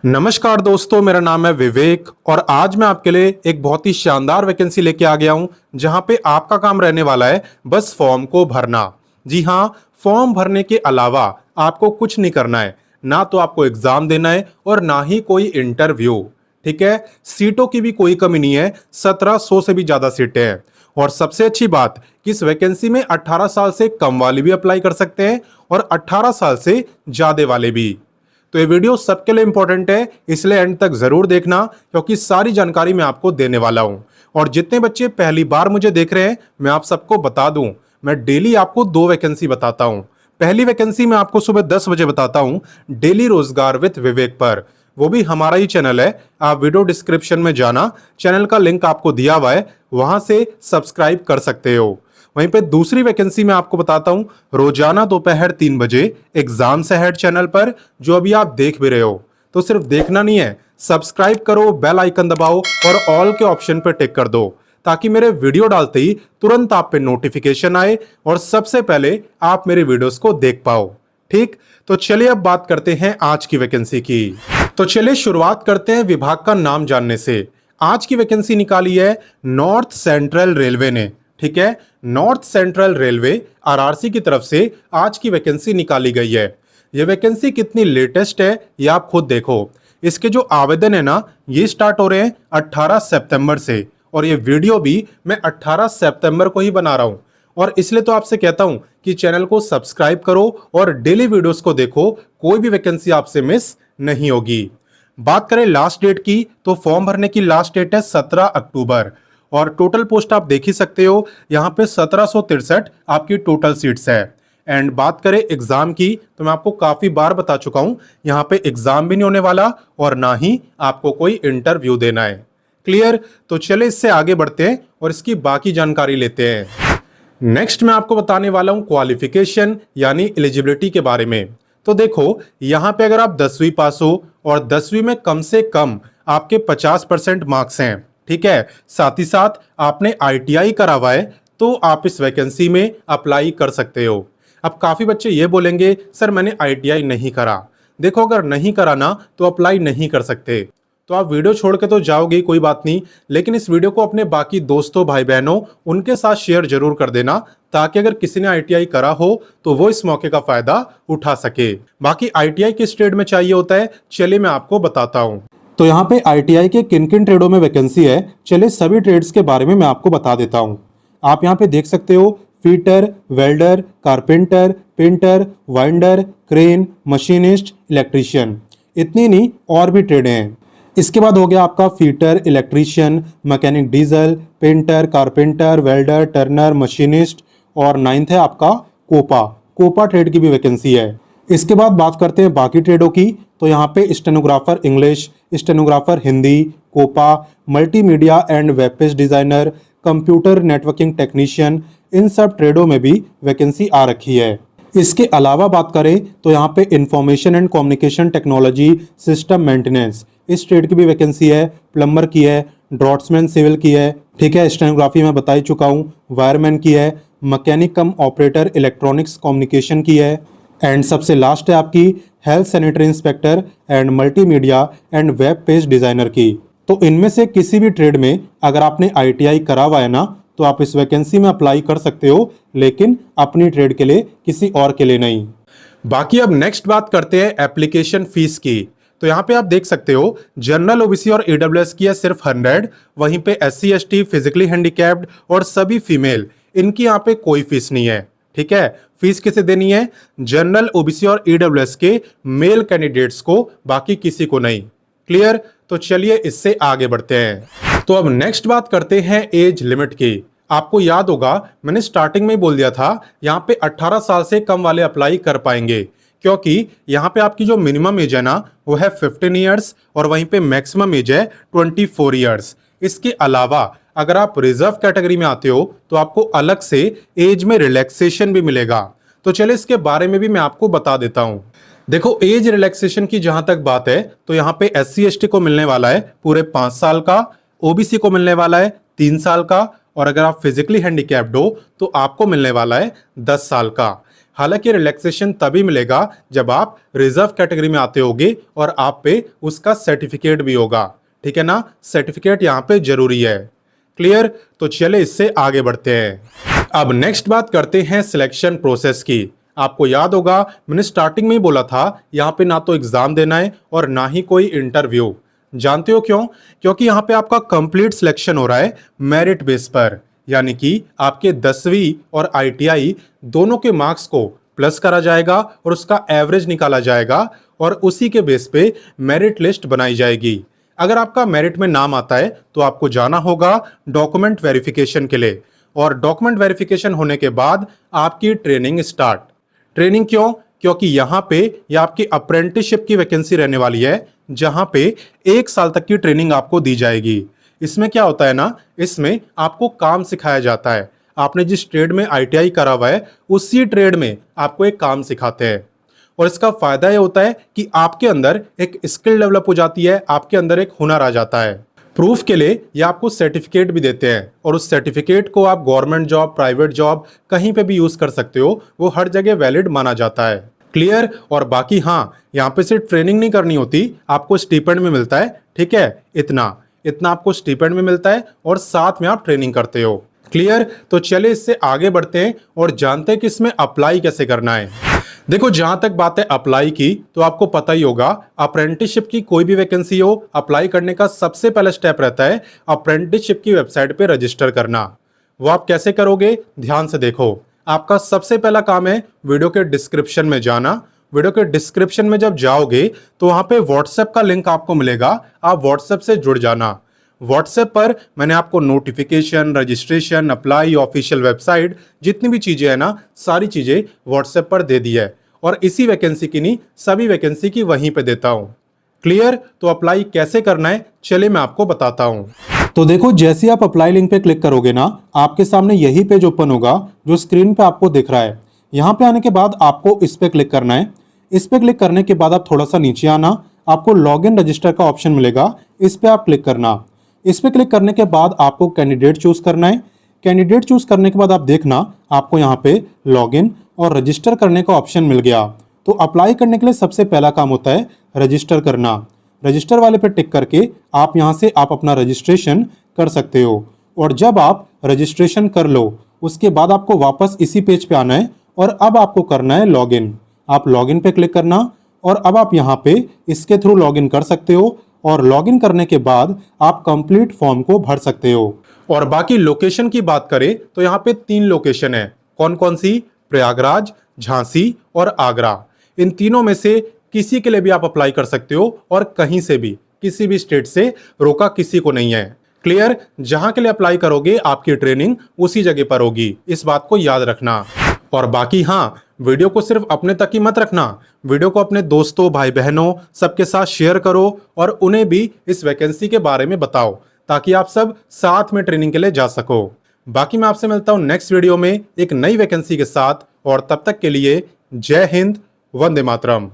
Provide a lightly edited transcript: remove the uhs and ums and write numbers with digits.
नमस्कार दोस्तों, मेरा नाम है विवेक और आज मैं आपके लिए एक बहुत ही शानदार वैकेंसी लेके आ गया हूं जहां पे आपका काम रहने वाला है बस फॉर्म को भरना। जी हां, फॉर्म भरने के अलावा आपको कुछ नहीं करना है, ना तो आपको एग्जाम देना है और ना ही कोई इंटरव्यू। ठीक है, सीटों की भी कोई कमी नहीं है, 1700 से भी ज्यादा सीटें हैं। और सबसे अच्छी बात कि इस वैकेंसी में 18 साल से कम वाले भी अप्लाई कर सकते हैं और 18 साल से ज्यादा वाले भी। तो ये वीडियो सबके लिए इंपॉर्टेंट है, इसलिए एंड तक जरूर देखना क्योंकि सारी जानकारी मैं आपको देने वाला हूं। और जितने बच्चे पहली बार मुझे देख रहे हैं, मैं आप सबको बता दूं, मैं डेली आपको 2 वैकेंसी बताता हूं। पहली वैकेंसी मैं आपको सुबह 10 बजे बताता हूं, डेली रोजगार विद विवेक पर। वो भी हमारा ही चैनल है, आप वीडियो डिस्क्रिप्शन में जाना, चैनल का लिंक आपको दिया हुआ है, वहां से सब्सक्राइब कर सकते हो। वहीं पे दूसरी वैकेंसी मैं आपको बताता हूं, रोजाना दोपहर 3 बजे एग्जाम्स अहेड चैनल पर, जो अभी आप देख भी रहे हो। तो सिर्फ देखना नहीं है, सब्सक्राइब करो, बेल आइकन दबाओ और ऑल के ऑप्शन पर टिक कर दो ताकि मेरे वीडियो डालते ही तुरंत आप पे नोटिफिकेशन आए और सबसे पहले आप मेरे वीडियोस को देख पाओ। ठीक, तो चलिए अब बात करते हैं आज की वैकेंसी की। तो चलिए शुरुआत करते हैं विभाग का नाम जानने से। आज की वैकेंसी निकाली है नॉर्थ सेंट्रल रेलवे ने। ठीक है, नॉर्थ सेंट्रल रेलवे आरआरसी की तरफ से आज की वैकेंसी निकाली गई है। यह वैकेंसी कितनी लेटेस्ट है ये आप खुद देखो। इसके जो आवेदन है ना, ये स्टार्ट हो रहे हैं 18 सितंबर से और ये वीडियो भी मैं 18 सितंबर को ही बना रहा हूं। और इसलिए तो आपसे कहता हूं कि चैनल को सब्सक्राइब करो और डेली वीडियोस को देखो, कोई भी वैकेंसी आपसे मिस नहीं होगी। बात करें लास्ट डेट की, तो फॉर्म भरने की लास्ट डेट है 17 अक्टूबर और टोटल पोस्ट आप देख ही सकते हो, यहाँ पे 1763 आपकी टोटल सीट्स है। एंड बात करें एग्जाम की, तो मैं आपको काफी बार बता चुका हूं, यहाँ पे एग्जाम भी नहीं होने वाला और ना ही आपको कोई इंटरव्यू देना है। क्लियर? तो चले इससे आगे बढ़ते हैं और इसकी बाकी जानकारी लेते हैं। नेक्स्ट मैं आपको बताने वाला हूं क्वालिफिकेशन यानी एलिजिबिलिटी के बारे में। तो देखो, यहाँ पे अगर आप 10वीं पास हो और 10वीं में कम से कम आपके 50% मार्क्स हैं, ठीक है, साथ ही साथ आपने आईटीआई करा हुआ है, तो आप इस वैकेंसी में अप्लाई कर सकते हो। अब काफी बच्चे ये बोलेंगे सर मैंने आईटीआई नहीं करा। देखो, अगर नहीं करा ना तो अप्लाई नहीं कर सकते। तो आप वीडियो छोड़ के तो जाओगे, कोई बात नहीं, लेकिन इस वीडियो को अपने बाकी दोस्तों भाई बहनों उनके साथ शेयर जरूर कर देना ताकि अगर किसी ने आईटीआई करा हो तो वो इस मौके का फायदा उठा सके। बाकी आईटीआई किस ट्रेड में चाहिए होता है, चलिए मैं आपको बताता हूँ। तो यहाँ पे आईटीआई के किन किन ट्रेडों में वैकेंसी है, चलिए सभी ट्रेड्स के बारे में मैं आपको बता देता हूँ। आप यहाँ पे देख सकते हो, fitter, welder, carpenter, painter, winder, crane, machinist, electrician. इतनी नहीं, और भी ट्रेड हैं। इसके बाद हो गया आपका fitter, electrician, mechanic diesel, painter, carpenter, welder, Turner, machinist और 9th है आपका कोपा। कोपा ट्रेड की भी वैकेंसी है। इसके बाद बात करते हैं बाकी ट्रेडों की, तो यहाँ पे stenographer English, stenographer Hindi, COPA, multimedia and web page designer, computer networking technician, इन सब ट्रेडों में भी वैकेंसी आ रखी है। इसके अलावा बात करें तो यहाँ पे information and communication technology system maintenance, इस ट्रेड की भी वैकेंसी है। प्लम्बर की है, ड्रॉट्समैन सिविल की है, ठीक है, स्टेनोग्राफी में बता ही चुका हूँ, वायरमैन की है, मैकेनिक कम ऑपरेटर इलेक्ट्रॉनिक्स कम्युनिकेशन की है एंड सबसे लास्ट है आपकी health sanitary inspector and multimedia and web page designer की। तो इनमें से किसी भी ट्रेड में अगर आपने आईटीआई करा हुआ है ना, तो आप इस वैकेंसी में अप्लाई कर सकते हो, लेकिन अपनी ट्रेड के लिए, किसी और के लिए नहीं। बाकी अब नेक्स्ट बात करते हैं एप्लीकेशन फीस की। तो यहाँ पे आप देख सकते हो, जनरल ओबीसी और ईडब्ल्यूएस की है सिर्फ 100, वहीं पे एससी एसटी, फिजिकली हैंडीकैप्ड और सभी फीमेल, इनकी यहाँ पे कोई फीस नहीं है। ठीक है, फीस किसे देनी है? जनरल ओबीसी और ईडब्ल्यूएस के मेल कैंडिडेट्स को, बाकी किसी को नहीं। क्लियर? तो चलिए इससे आगे बढ़ते हैं। तो अब नेक्स्ट बात करते हैं एज लिमिट की। आपको याद होगा, मैंने स्टार्टिंग में ही बोल दिया था, यहाँ पे 18 साल से कम वाले अप्लाई कर पाएंगे, क्योंकि यहाँ पे आपकी जो मिनिमम एज है ना, वो है 15 ईयर्स और वहीं पे मैक्सिमम एज है 24 ईयर्स। इसके अलावा अगर आप रिजर्व कैटेगरी में आते हो तो आपको अलग से एज में रिलैक्सेशन भी मिलेगा। तो चलिए इसके बारे में भी मैं आपको बता देता हूँ। देखो, एज रिलैक्सेशन की जहां तक बात है, तो यहाँ पे एससी एसटी को मिलने वाला है पूरे 5 साल का, ओबीसी को मिलने वाला है 3 साल का और अगर आप फिजिकली हैंडीकैप्ड हो तो आपको मिलने वाला है 10 साल का। हालांकि रिलैक्सेशन तभी मिलेगा जब आप रिजर्व कैटेगरी में आते होगे और आप पे उसका सर्टिफिकेट भी होगा। ठीक है ना, सर्टिफिकेट यहाँ पे जरूरी है। क्लियर? तो चले इससे आगे बढ़ते हैं। अब नेक्स्ट बात करते हैं सिलेक्शन प्रोसेस की। आपको याद होगा मैंने स्टार्टिंग में ही बोला था यहाँ पे ना तो एग्जाम देना है और ना ही कोई इंटरव्यू। जानते हो क्यों? क्योंकि यहाँ पे आपका कंप्लीट सिलेक्शन हो रहा है मेरिट बेस पर, यानी कि आपके 10वीं और ITI दोनों के मार्क्स को प्लस करा जाएगा और उसका एवरेज निकाला जाएगा और उसी के बेस पे मेरिट लिस्ट बनाई जाएगी। अगर आपका मेरिट में नाम आता है तो आपको जाना होगा डॉक्यूमेंट वेरिफिकेशन के लिए, और डॉक्यूमेंट वेरिफिकेशन होने के बाद आपकी ट्रेनिंग स्टार्ट। ट्रेनिंग क्यों? क्योंकि यहाँ पे ये आपकी अप्रेंटिसशिप की वैकेंसी रहने वाली है, जहां पे 1 साल तक की ट्रेनिंग आपको दी जाएगी। इसमें क्या होता है ना, इसमें आपको काम सिखाया जाता है। आपने जिस ट्रेड में ITI करा हुआ है उसी ट्रेड में आपको एक काम सिखाते हैं, और इसका फायदा ये होता है कि आपके अंदर एक स्किल डेवलप हो जाती है, आपके अंदर एक हुनर आ जाता है। प्रूफ के लिए ये आपको सर्टिफिकेट भी देते हैं, और उस सर्टिफिकेट को आप गवर्नमेंट जॉब, प्राइवेट जॉब कहीं पे भी यूज कर सकते हो, वो हर जगह वैलिड माना जाता है। क्लियर? और बाकी हाँ, यहाँ पे सिर्फ ट्रेनिंग नहीं करनी होती, आपको स्टीपेंड में मिलता है। ठीक है, इतना इतना आपको स्टीपेंड में मिलता है और साथ में आप ट्रेनिंग करते हो। क्लियर? तो चले इससे आगे बढ़ते हैं और जानते हैं कि इसमें अप्लाई कैसे करना है। देखो, जहां तक बात है अप्लाई की, तो आपको पता ही होगा अप्रेंटिसशिप की कोई भी वैकेंसी हो, अप्लाई करने का सबसे पहला स्टेप रहता है अप्रेंटिसशिप की वेबसाइट पे रजिस्टर करना। वो आप कैसे करोगे? ध्यान से देखो। आपका सबसे पहला काम है वीडियो के डिस्क्रिप्शन में जाना। वीडियो के डिस्क्रिप्शन में जब जाओगे तो वहां पे व्हाट्सएप का लिंक आपको मिलेगा, आप व्हाट्सएप से जुड़ जाना। व्हाट्सएप पर मैंने आपको notification, registration, apply, official website, जितनी भी चीजें हैं ना, सारी चीजें व्हाट्सएप पर दे दी है, और इसी वैकेंसी की नहीं, सभी वैकेंसी की वहीं पे देता हूं। क्लियर? तो अप्लाई कैसे करना है चलिए मैं आपको बताता हूं। तो देखो, जैसे आप अप्लाई लिंक पे क्लिक करोगे ना, आपके सामने यही पेज ओपन होगा जो स्क्रीन पे आपको दिख रहा है। यहाँ पे आने के बाद आपको इस पे क्लिक करना है। इस पे क्लिक करने के बाद आप थोड़ा सा नीचे आना, आपको लॉग इन रजिस्टर का ऑप्शन मिलेगा, इस पे आप क्लिक करना। इस पे क्लिक करने के बाद आपको कैंडिडेट चूज करना है। कैंडिडेट चूज करने के बाद आप देखना आपको यहाँ पे लॉग इन और रजिस्टर करने का ऑप्शन मिल गया। तो अप्लाई करने के लिए सबसे पहला काम होता है रजिस्टर करना। रजिस्टर वाले पे टिक करके आप यहाँ से आप अपना रजिस्ट्रेशन कर सकते हो, और जब आप रजिस्ट्रेशन कर लो उसके बाद आपको वापस इसी पेज पे आना है, और अब आपको करना है लॉगिन। आप लॉगिन पे क्लिक करना, और अब आप यहाँ पे इसके थ्रू लॉगिन कर सकते हो, और लॉगिन करने के बाद आप कंप्लीट फॉर्म को भर सकते हो। और बाकी लोकेशन की बात करें तो यहाँ पे 3 लोकेशन है। कौन कौन सी? प्रयागराज, झांसी और आगरा। इन तीनों में से किसी के लिए भी आप अप्लाई कर सकते हो, और कहीं से भी, किसी भी स्टेट से रोका किसी को नहीं है। क्लियर? जहां के लिए अप्लाई करोगे आपकी ट्रेनिंग उसी जगह पर होगी, इस बात को याद रखना। और बाकी हाँ, वीडियो को सिर्फ अपने तक ही मत रखना, वीडियो को अपने दोस्तों, भाई बहनों सबके साथ शेयर करो, और उन्हें भी इस वैकेंसी के बारे में बताओ, ताकि आप सब साथ में ट्रेनिंग के लिए जा सको। बाकी मैं आपसे मिलता हूं नेक्स्ट वीडियो में एक नई वैकेंसी के साथ, और तब तक के लिए जय हिंद, वंदे मातरम।